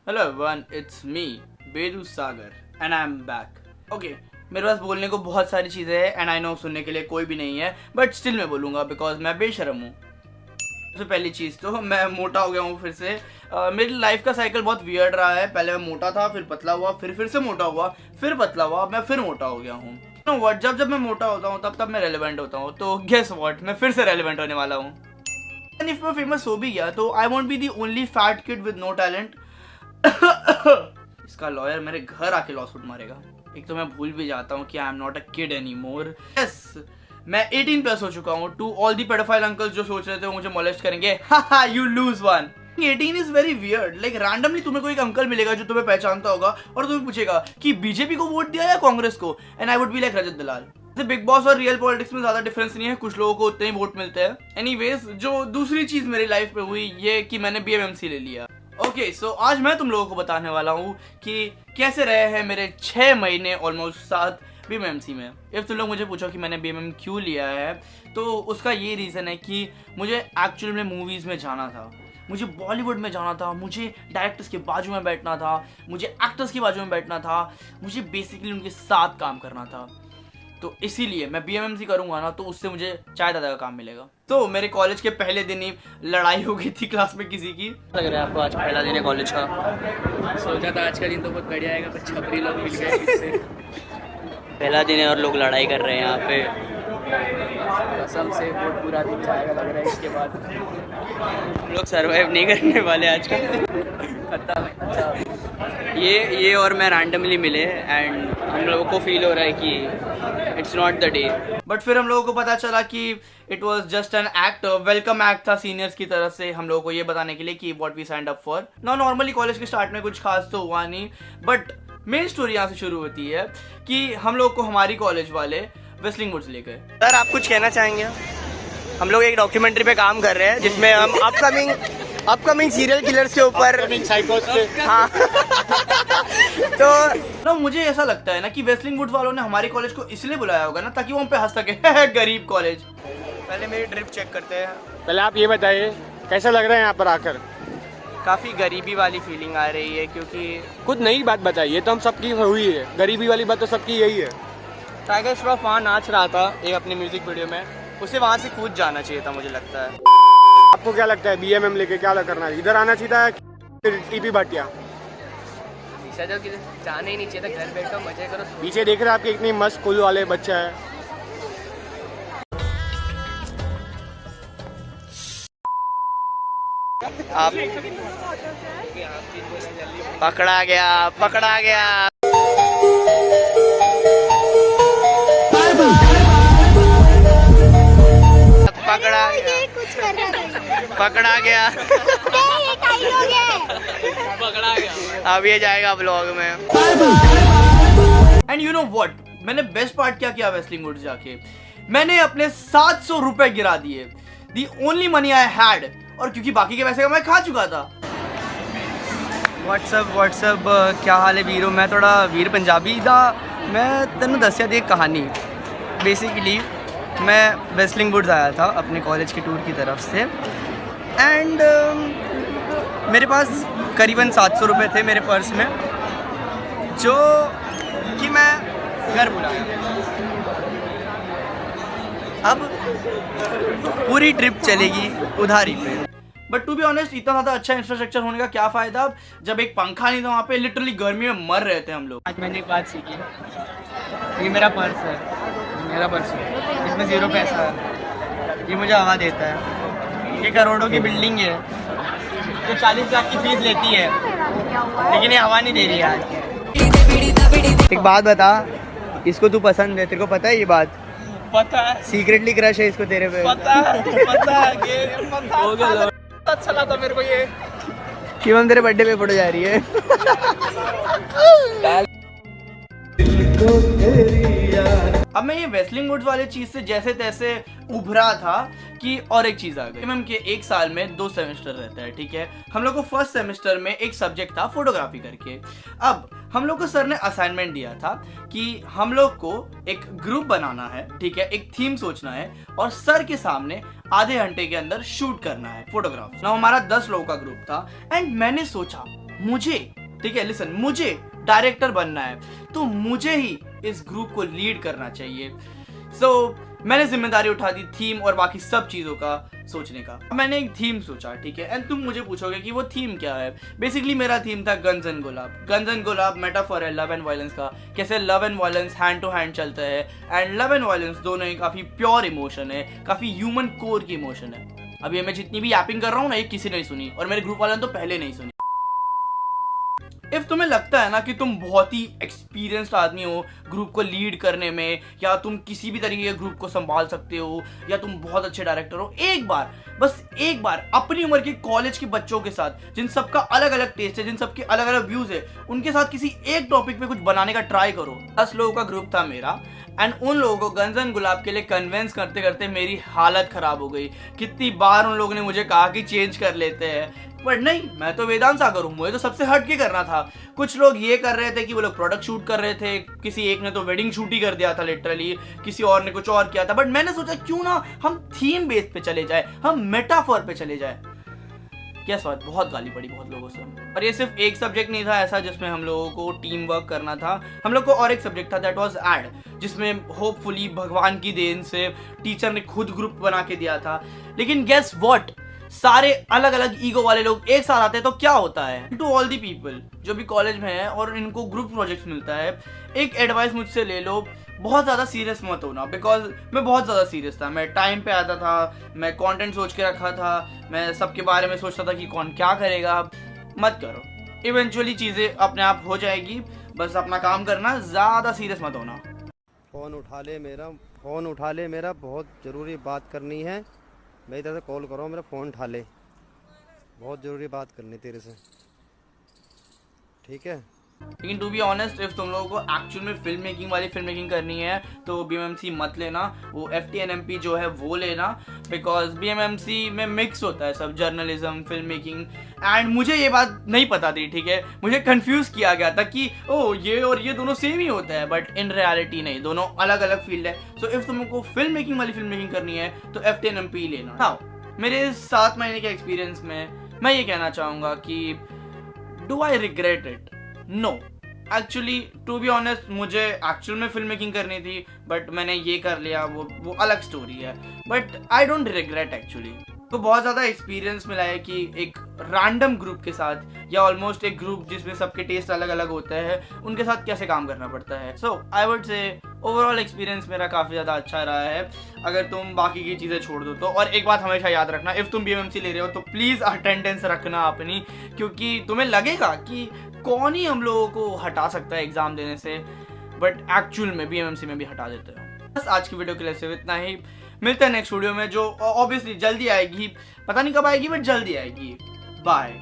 Hello everyone, it's me Bedu Sagar and I am back. Okay, मेरे पास बोलने को बहुत सारी चीज़ें हैं एंड आई नो सुनने के लिए कोई भी नहीं है, बट स्टिल मैं बोलूँगा बिकॉज मैं बेशरम हूँ। सबसे पहली चीज़ तो मैं मोटा हो गया हूँ फिर से। मेरी लाइफ का साइकिल बहुत वियर्ड रहा है। पहले मैं मोटा था, फिर पतला हुआ, फिर से मोटा हुआ, फिर पतला हुआ, मैं फिर मोटा हो गया हूँ। नो व्हाट, जब मैं मोटा होता हूँ तब मैं रेलेवेंट होता हूँ। तो गेस व्हाट, मैं फिर से रेलेवेंट होने वाला हूँ। एंड इफ मैं फेमस हो भी गया तो I won't be the only fat kid with no talent. इसका लॉयर मेरे घर आके लॉसूट मारेगा। एक तो मैं भूल भी जाता हूँ कि I am not a kid any more. Yes, मैं 18 प्लस हो चुका हूँ। To all the paedophile uncles जो सोच रहे थे वो मुझे मोलेस्ट करेंगे, हाहा you lose one. 18 is very weird. Like randomly तुम्हें कोई एक अंकल मिलेगा जो तुम्हें पहचानता होगा और तुम्हें पूछेगा कि बीजेपी को वोट दिया या कांग्रेस को, and I would be like Rajat Dalal. Big boss और रियल पॉलिटिक्स में ज्यादा डिफरेंस नहीं है, कुछ लोगों को उतने ही वोट मिलते हैं। एनीवेज, जो दूसरी चीज मेरी लाइफ में हुई ये कि मैंने बीएमएमसी ले लिया। ओके, सो आज मैं तुम लोगों को बताने वाला हूँ कि कैसे रहे हैं मेरे 6 महीने ऑलमोस्ट 7 बीएमएमसी में। इफ तुम लोग मुझे पूछो कि मैंने बीएमएम क्यों लिया है तो उसका ये रीज़न है कि मुझे एक्चुअल में मूवीज़ में जाना था, मुझे बॉलीवुड में जाना था, मुझे डायरेक्टर्स के बाजू में बैठना था, मुझे एक्टर्स के बाजू में बैठना था, मुझे बेसिकली उनके साथ काम करना था। तो इसीलिए मैं बीएमएमसी करूंगा ना तो उससे मुझे चाय दादा का काम मिलेगा। तो मेरे कॉलेज के पहले दिन ही लड़ाई हो गई थी क्लास में किसी की। लग रहा है आपको आज पहला दिन है कॉलेज का? सोचा था आज का दिन तो बहुत बढ़िया आएगा, पर छपरी लोग मिल गए इससे। पहला दिन है और लोग लड़ाई कर रहे हैं यहाँ पे। कसम से बहुत बुरा दिन जाएगा लग रहा है इसके बाद। लोग सरवाइव नहीं करने वाले आज का। ये और मैं रैंडमली मिले एंड हम लोगों को फील हो रहा है कि it's not the day, but फिर हम लोगों को पता चला कि it was just an act, welcome act था सीनियर्स की तरफ से हम लोगों को ये बताने के लिए कि what we signed up for. Normally college के स्टार्ट में कुछ खास तो हुआ नहीं, बट मेन स्टोरी यहाँ से शुरू होती है कि हम लोग को हमारी कॉलेज वाले वेस्लिंग वुड्स ले गए। सर, आप कुछ कहना चाहेंगे? हम लोग एक डॉक्यूमेंट्री पे काम कर रहे हैं जिसमें हम अपकमिंग सीरियल किलर्स के ऊपर, हाँ। तो मुझे ऐसा लगता है ना कि वेस्लिंग वुड्स वालों ने हमारे कॉलेज को इसलिए बुलाया होगा ना ताकि वो हम पे हंस सके। गरीब कॉलेज। पहले मेरी ड्रिप चेक करते हैं। पहले आप ये बताइए कैसा लग रहा है यहाँ पर आकर? काफ़ी गरीबी वाली फीलिंग आ रही है क्योंकि कुछ नई बात बताइए। तो हम सबकी हुई है, गरीबी वाली बात तो सबकी यही है। टाइगर श्रॉफ वहाँ नाच रहा था एक अपनी म्यूजिक वीडियो में, उसे वहाँ से कूद जाना चाहिए था मुझे लगता है। आपको क्या लगता है बीएमएम लेके क्या करना है? इधर आना चाहिए था टीपी भाटिया? जाने ही नहीं चाहिए था, घर बैठो मजे करो। पीछे देख रहे हैं आपके इतनी मस्त स्कूल वाले बच्चा है। आप पकड़ा गया। पकड़ा गया। पकड़ा गया। अब ये जाएगा ब्लॉग में। एंड यू नो व्हाट, मैंने बेस्ट पार्ट क्या किया वेस्लिंग वुड्स जाके? मैंने अपने 700 रुपए गिरा दिए, the only money I had, और क्योंकि बाकी के पैसे का मैं खा चुका था। व्हाट्सअप क्या हाल है वीरो? मैं थोड़ा वीर पंजाबी दा। मैं तेन दसिया दी एक कहानी। बेसिकली मैं वेस्लिंग वुड्स आया था अपने कॉलेज की टूर की तरफ से एंड मेरे पास करीबन 700 रुपये थे मेरे पर्स में, जो कि मैं घर बुलाया। अब पूरी ट्रिप चलेगी उधारी पे। बट टू बी ऑनेस्ट, इतना ज़्यादा अच्छा इंफ्रास्ट्रक्चर होने का क्या फ़ायदा जब एक पंखा नहीं था वहाँ पे। लिटरली गर्मी में मर रहे थे हम लोग। आज मैंने एक बात सीखी, ये मेरा पर्स है, मेरा पर्स है, इसमें 0 पैसा है, ये मुझे हवा देता है। ये करोड़ों की बिल्डिंग है जो 40 लाख की फीस लेती है, लेकिन ये हवा नहीं दे रही है आज। एक बात बता, इसको तू पसंद है? तेरे को पता है ये बात? पता है। सीक्रेटली क्रश है इसको तेरे पे? पता है। अच्छा लगा मेरे को ये कि हम तेरे बर्थडे पे फोटो जा रही है। अब मैं ये वेस्लिंग वुड्स वाले चीज से जैसे तैसे उभरा था कि और एक चीज आ गई। एमएम के एक साल में 2 सेमेस्टर रहता है, ठीक है। हम लोग को फर्स्ट सेमेस्टर में एक सब्जेक्ट था फोटोग्राफी करके। अब हम लोग को सर ने असाइनमेंट दिया था कि हम लोग को एक ग्रुप बनाना है, ठीक है, एक थीम सोचना है और सर के सामने आधे घंटे के अंदर शूट करना है फोटोग्राफ। ना हमारा 10 लोगों का ग्रुप था एंड मैंने सोचा मुझे, ठीक है लिसन, मुझे डायरेक्टर बनना है तो मुझे ही इस ग्रुप को लीड करना चाहिए। सो मैंने जिम्मेदारी उठा दी थीम और बाकी सब चीज़ों का सोचने का। मैंने एक थीम सोचा, ठीक है, एंड तुम मुझे पूछोगे कि वो थीम क्या है। बेसिकली मेरा थीम था guns and Gulab. Guns and Gulab metaphor है लव एंड वायलेंस का, कैसे love and violence hand to hand चलता है, एंड लव एंड वायलेंस दोनों ही काफ़ी प्योर इमोशन है, काफ़ी ह्यूमन कोर की इमोशन है। अभी मैं जितनी भी यापिंग कर रहा हूँ ना, ये किसी ने नहीं सुनी और मेरे ग्रुप वालों ने तो पहले नहीं सुनी। इफ तुम्हें लगता है ना कि तुम बहुत ही एक्सपीरियंस्ड आदमी हो ग्रुप को लीड करने में, या तुम किसी भी तरीके के ग्रुप को संभाल सकते हो, या तुम बहुत अच्छे डायरेक्टर हो, एक बार, बस एक बार अपनी उम्र के कॉलेज के बच्चों के साथ, जिन सबका अलग अलग टेस्ट है, जिन सबके अलग अलग व्यूज है, उनके साथ किसी एक टॉपिक पे कुछ बनाने का ट्राई करो। 10 लोगों का ग्रुप था मेरा, एंड उन लोगों को गन्स एंड गुलाब के लिए कन्विंस करते करते मेरी हालत खराब हो गई। कितनी बार उन लोगों ने मुझे कहा कि चेंज कर लेते हैं, पर नहीं, मैं तो वेदांत सागर हूँ, मुझे तो सबसे हट के करना था। कुछ लोग ये कर रहे थे कि वो लोग प्रोडक्ट शूट कर रहे थे, किसी एक ने तो वेडिंग शूट ही कर दिया था लिटरली, किसी और ने कुछ और किया था, बट मैंने सोचा क्यों ना हम थीम बेस पे चले जाए, हम मेटाफोर पे चले जाए। क्या बात, बहुत गाली पड़ी बहुत लोगों से। और ये सिर्फ एक सब्जेक्ट नहीं था ऐसा जिसमें हम लोगों को टीम वर्क करना था, हम लोग को और एक सब्जेक्ट था, दैट वाज एड, जिसमें होपफुली भगवान की देन से टीचर ने खुद ग्रुप बना के दिया था। लेकिन गेस व्हाट, सारे अलग अलग ईगो वाले लोग एक साथ आते हैं तो क्या होता है। टू ऑल दी पीपल जो भी कॉलेज में है और इनको ग्रुप प्रोजेक्ट्स मिलता है, एक एडवाइस मुझसे ले लो, बहुत ज़्यादा सीरियस मत होना, बिकॉज मैं बहुत ज़्यादा सीरियस था। मैं टाइम पे आता था, मैं कंटेंट सोच के रखा था, मैं सबके बारे में सोचता था कि कौन क्या करेगा। मत करो, इवेंचुअली चीज़ें अपने आप हो जाएगी, बस अपना काम करना, ज़्यादा सीरियस मत होना। फ़ोन उठा ले मेरा, बहुत ज़रूरी बात करनी है। मैं इधर से कॉल करो, मेरा फ़ोन उठा ले, बहुत ज़रूरी बात करनी तेरे से, ठीक है। लेकिन टू बी ऑनेस्ट, इफ तुम लोगों को एक्चुअल में फिल्म मेकिंग वाली फिल्म मेकिंग करनी है तो BMMC मत लेना, वो FTNMP जो है वो लेना, बिकॉज BMMC में मिक्स होता है सब, जर्नलिज्म, फिल्म मेकिंग। एंड मुझे ये बात नहीं पता थी, ठीक है, मुझे कंफ्यूज किया गया था कि ओ ये और ये दोनों सेम ही होता है, बट इन रियलिटी नहीं, दोनों अलग अलग फील्ड है। सो इफ तुमको फिल्म मेकिंग वाली फिल्म मेकिंग करनी है तो FTNMP लेना। हाँ, मेरे 7 महीने के एक्सपीरियंस में मैं ये कहना चाहूँगा कि do I regret it? No, actually to be honest, मुझे एक्चुअल में फिल्म मेकिंग करनी थी, बट मैंने ये कर लिया, वो अलग स्टोरी है, but I don't regret actually. तो बहुत ज़्यादा एक्सपीरियंस मिला है कि एक रैंडम ग्रुप के साथ, या ऑलमोस्ट एक ग्रुप जिसमें सबके टेस्ट अलग अलग होते हैं, उनके साथ कैसे काम करना पड़ता है। So I would say overall experience मेरा काफ़ी ज़्यादा अच्छा रहा है, अगर तुम बाकी की चीज़ें छोड़ दो तो। और एक बात हमेशा याद रखना, इफ़ तुम BMMC ले रहे हो तो प्लीज़ अटेंडेंस रखना अपनी, क्योंकि तुम्हें लगेगा कि कौन ही हम लोगों को हटा सकता है एग्ज़ाम देने से, बट एक्चुअल में BMMC में भी हटा देते हैं। बस आज की वीडियो के लिए सिर्फ इतना ही, मिलते हैं नेक्स्ट वीडियो में जो ऑब्वियसली जल्दी आएगी, पता नहीं कब आएगी बट जल्दी आएगी। बाय।